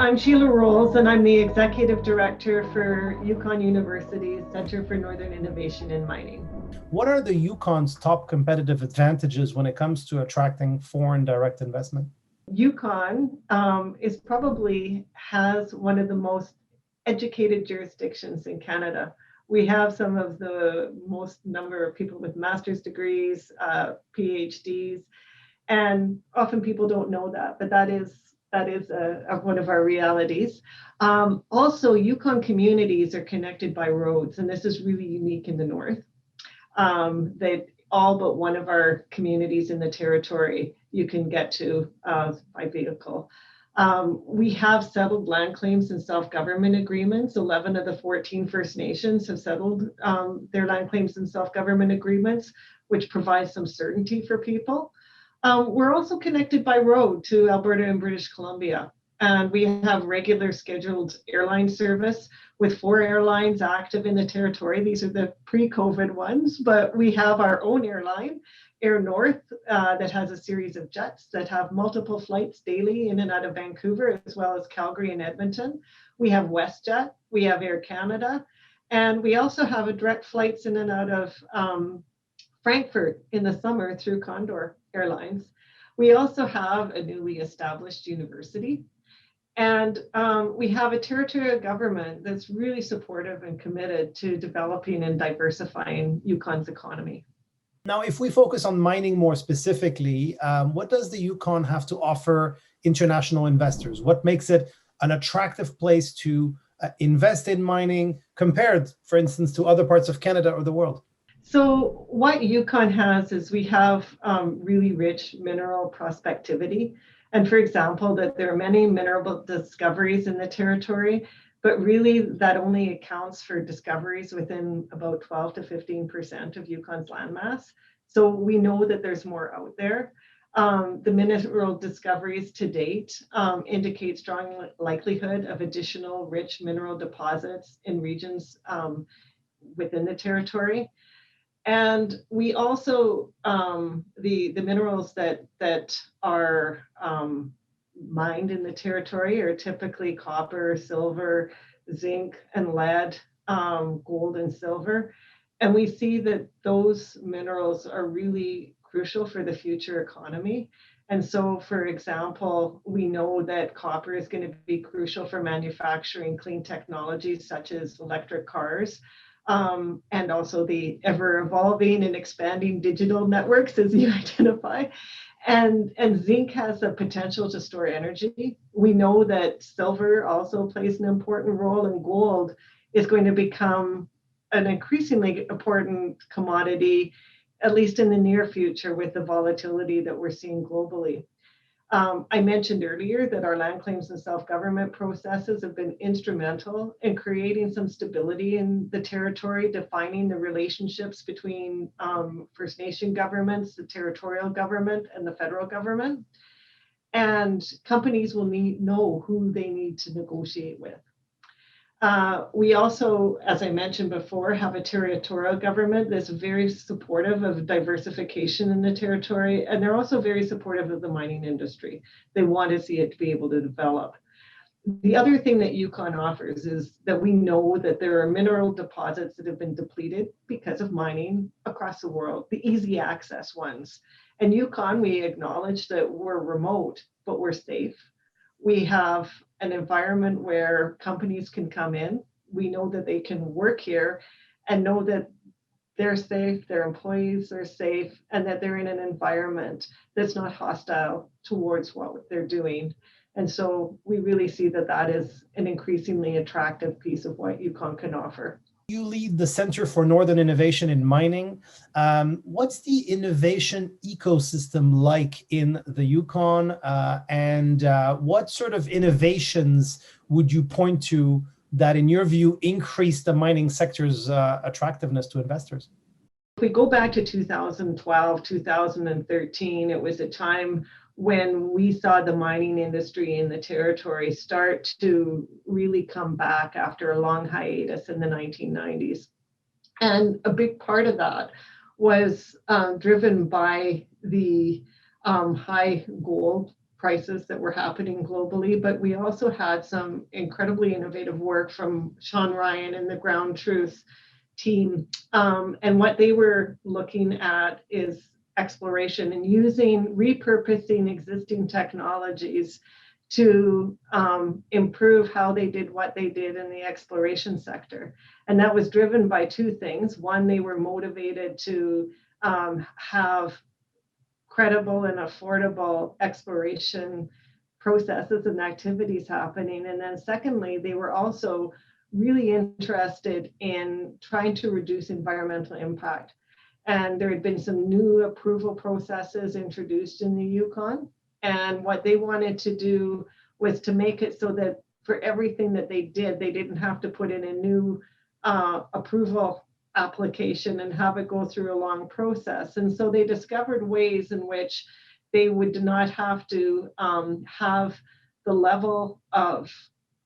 I'm Shelagh Rowles, and I'm the Executive Director for Yukon University's Center for Northern Innovation in Mining. What are the Yukon's top competitive advantages when it comes to attracting foreign direct investment? Yukon is probably has one of the most educated jurisdictions in Canada. We have some of the most number of people with master's degrees, PhDs, and often people don't know that, but that is one of our realities. Also, Yukon communities are connected by roads, and this is really unique in the north. That all but one of our communities in the territory you can get to by vehicle. We have settled land claims and self-government agreements. 11 of the 14 First Nations have settled their land claims and self-government agreements, which provides some certainty for people. We're also connected by road to Alberta and British Columbia. And we have regular scheduled airline service with 4 airlines active in the territory. These are the pre-COVID ones, but we have our own airline, Air North, that has a series of jets that have multiple flights daily in and out of Vancouver, as well as Calgary and Edmonton. We have WestJet, we have Air Canada, and we also have direct flights in and out of Frankfurt in the summer through Condor Airlines. We also have a newly established university, and we have a territorial government that's really supportive and committed to developing and diversifying Yukon's economy. Now, if we focus on mining more specifically, what does the Yukon have to offer international investors? What makes it an attractive place to invest in mining compared, for instance, to other parts of Canada or the world? So what Yukon has is we have really rich mineral prospectivity. And for example, that there are many mineral discoveries in the territory, but really that only accounts for discoveries within about 12 to 15% of Yukon's landmass. So we know that there's more out there. The mineral discoveries to date indicate strong likelihood of additional rich mineral deposits in regions within the territory. And we also, the minerals that are mined in the territory are typically copper, silver, zinc, and lead, gold and silver. And we see that those minerals are really crucial for the future economy. And so, for example, we know that copper is going to be crucial for manufacturing clean technologies such as electric cars. And also the ever-evolving and expanding digital networks, as you identify. And zinc has the potential to store energy. We know that silver also plays an important role, and gold is going to become an increasingly important commodity, at least in the near future, with the volatility that we're seeing globally. I mentioned earlier that our land claims and self-government processes have been instrumental in creating some stability in the territory, defining the relationships between First Nation governments, the territorial government, and the federal government. And companies will know who they need to negotiate with. We also, as I mentioned before, have a territorial government that's very supportive of diversification in the territory, and they're also very supportive of the mining industry. They want to see it to be able to develop. The other thing that Yukon offers is that we know that there are mineral deposits that have been depleted because of mining across the world, the easy access ones. And Yukon, we acknowledge that we're remote, but we're safe. We have an environment where companies can come in. We know that they can work here and know that they're safe, their employees are safe, and that they're in an environment that's not hostile towards what they're doing. And so we really see that that is an increasingly attractive piece of what Yukon can offer. You lead the Center for Northern Innovation in Mining. What's the innovation ecosystem like in the Yukon? And what sort of innovations would you point to that, in your view, increase the mining sector's attractiveness to investors? If we go back to 2012, 2013, it was a time when we saw the mining industry in the territory start to really come back after a long hiatus in the 1990s. And a big part of that was driven by the high gold crisis that were happening globally, but we also had some incredibly innovative work from Sean Ryan and the Ground Truth team. And what they were looking at is exploration and repurposing existing technologies to improve how they did what they did in the exploration sector. And that was driven by two things. One, they were motivated to have credible and affordable exploration processes and activities happening. And then secondly, they were also really interested in trying to reduce environmental impact. And there had been some new approval processes introduced in the Yukon. And what they wanted to do was to make it so that for everything that they did, they didn't have to put in a new approval application and have it go through a long process. And so they discovered ways in which they would not have to have the level of,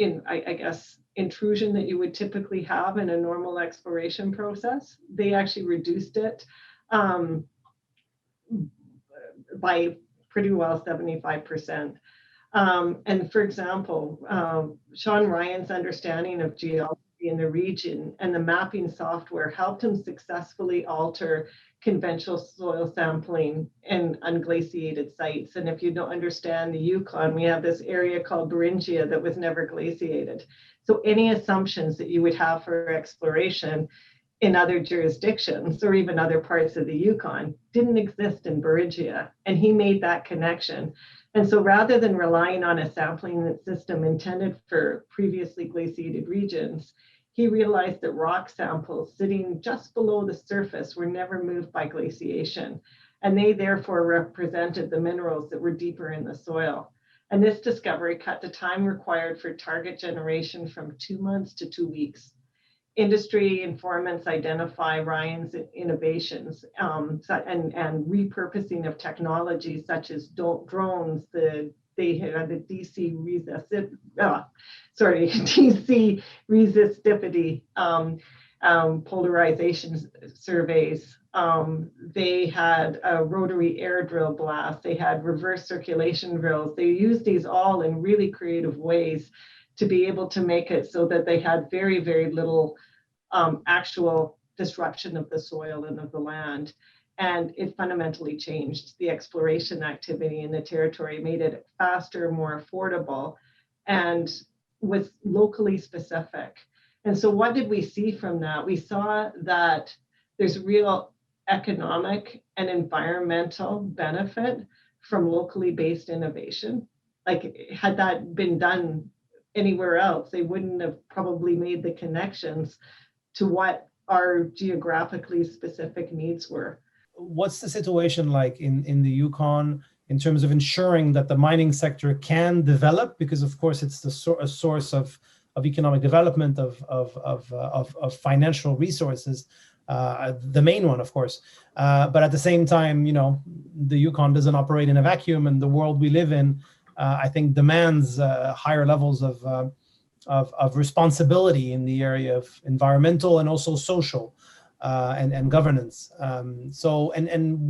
I guess, intrusion that you would typically have in a normal exploration process. They actually reduced it by pretty well 75%. And for example, Sean Ryan's understanding of geology in the region and the mapping software helped him successfully alter conventional soil sampling in unglaciated sites. And if you don't understand the Yukon, we have this area called Beringia that was never glaciated. So any assumptions that you would have for exploration in other jurisdictions or even other parts of the Yukon didn't exist in Beringia. And he made that connection. And so rather than relying on a sampling system intended for previously glaciated regions, he realized that rock samples sitting just below the surface were never moved by glaciation, and they therefore represented the minerals that were deeper in the soil. And this discovery cut the time required for target generation from 2 months to 2 weeks. Industry informants identify Ryan's innovations and repurposing of technologies such as drones. They had the DC resistivity polarization surveys. They had a rotary air drill blast. They had reverse circulation drills. They used these all in really creative ways to be able to make it so that they had very, very little actual disruption of the soil and of the land. And it fundamentally changed the exploration activity in the territory, made it faster, more affordable, and was locally specific. And so what did we see from that? We saw that there's real economic and environmental benefit from locally based innovation. Like, had that been done anywhere else, they wouldn't have probably made the connections to what our geographically specific needs were. What's the situation like in the Yukon in terms of ensuring that the mining sector can develop? Because of course it's a source of economic development, of financial resources, the main one, of course. But at the same time, the Yukon doesn't operate in a vacuum, and the world we live in, I think, demands higher levels of responsibility in the area of environmental and also social and governance. So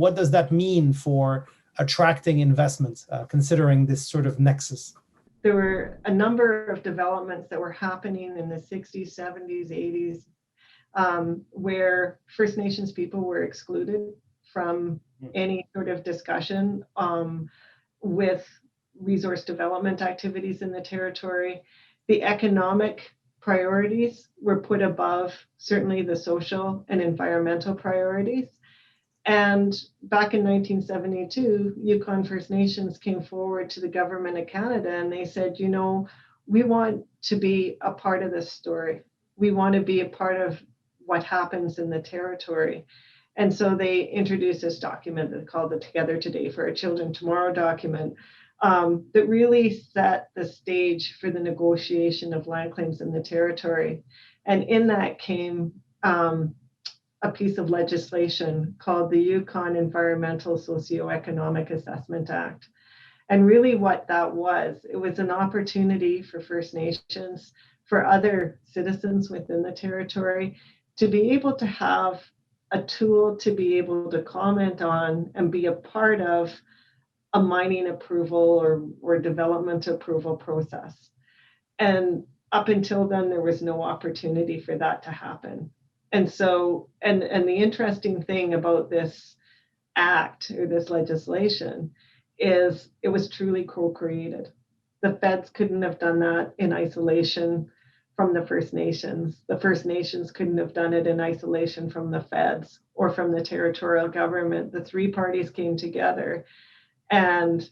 what does that mean for attracting investments, considering this sort of nexus? There were a number of developments that were happening in the 60s, 70s, 80s, where First Nations people were excluded from any sort of discussion with resource development activities in the territory. The economic priorities were put above certainly the social and environmental priorities. And back in 1972, Yukon First Nations came forward to the government of Canada and they said, we want to be a part of this story. We want to be a part of what happens in the territory. And so they introduced this document called the Together Today for Our Children Tomorrow document, that really set the stage for the negotiation of land claims in the territory. And in that came a piece of legislation called the Yukon Environmental Socioeconomic Assessment Act. And really what that was, it was an opportunity for First Nations, for other citizens within the territory, to be able to have a tool to be able to comment on and be a part of a mining approval or development approval process. And up until then, there was no opportunity for that to happen. And so, and the interesting thing about this act or this legislation is it was truly co-created. The feds couldn't have done that in isolation from the First Nations. The First Nations couldn't have done it in isolation from the feds or from the territorial government. The three parties came together, and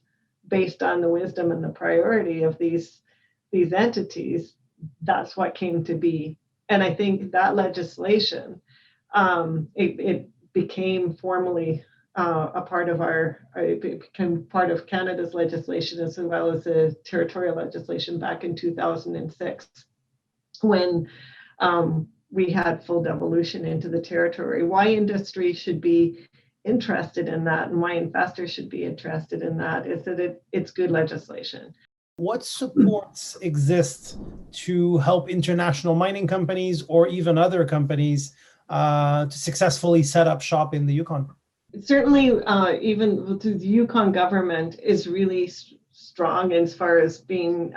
based on the wisdom and the priority of these entities, that's what came to be. And I think that legislation, it became formally a part of it became part of Canada's legislation as well as the territorial legislation back in 2006, when we had full devolution into the territory. Why industry should be interested in that and why investors should be interested in that is that it's good legislation. What supports exist to help international mining companies or even other companies to successfully set up shop in the Yukon? Certainly, even the Yukon government is really strong as far as being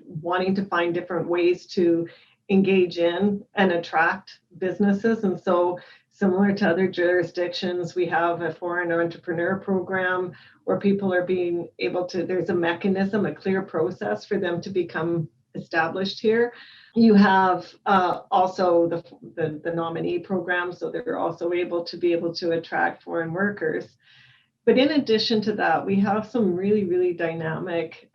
wanting to find different ways to engage in and attract businesses. And so, similar to other jurisdictions, we have a foreign entrepreneur program where people are being able to, there's a mechanism, a clear process for them to become established here. You have also the nominee program, so they're also able to attract foreign workers. But in addition to that, we have some really, really dynamic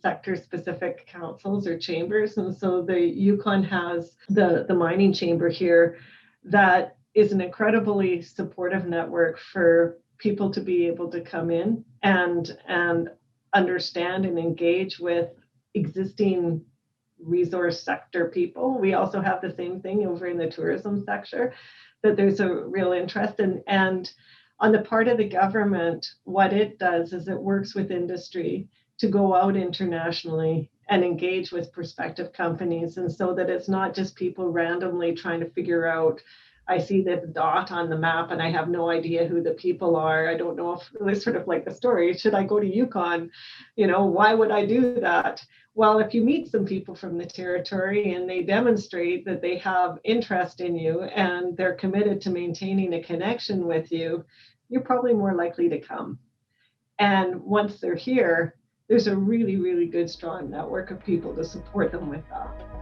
sector-specific councils or chambers. And so the Yukon has the mining chamber here that is an incredibly supportive network for people to be able to come in and understand and engage with existing resource sector people. We also have the same thing over in the tourism sector, that there's a real interest in. And on the part of the government, what it does is it works with industry to go out internationally and engage with prospective companies. And so that it's not just people randomly trying to figure out, I see this dot on the map and I have no idea who the people are. I don't know if it's sort of like the story, should I go to Yukon? Why would I do that? Well, if you meet some people from the territory and they demonstrate that they have interest in you and they're committed to maintaining a connection with you, you're probably more likely to come. And once they're here, there's a really, really good, strong network of people to support them with that.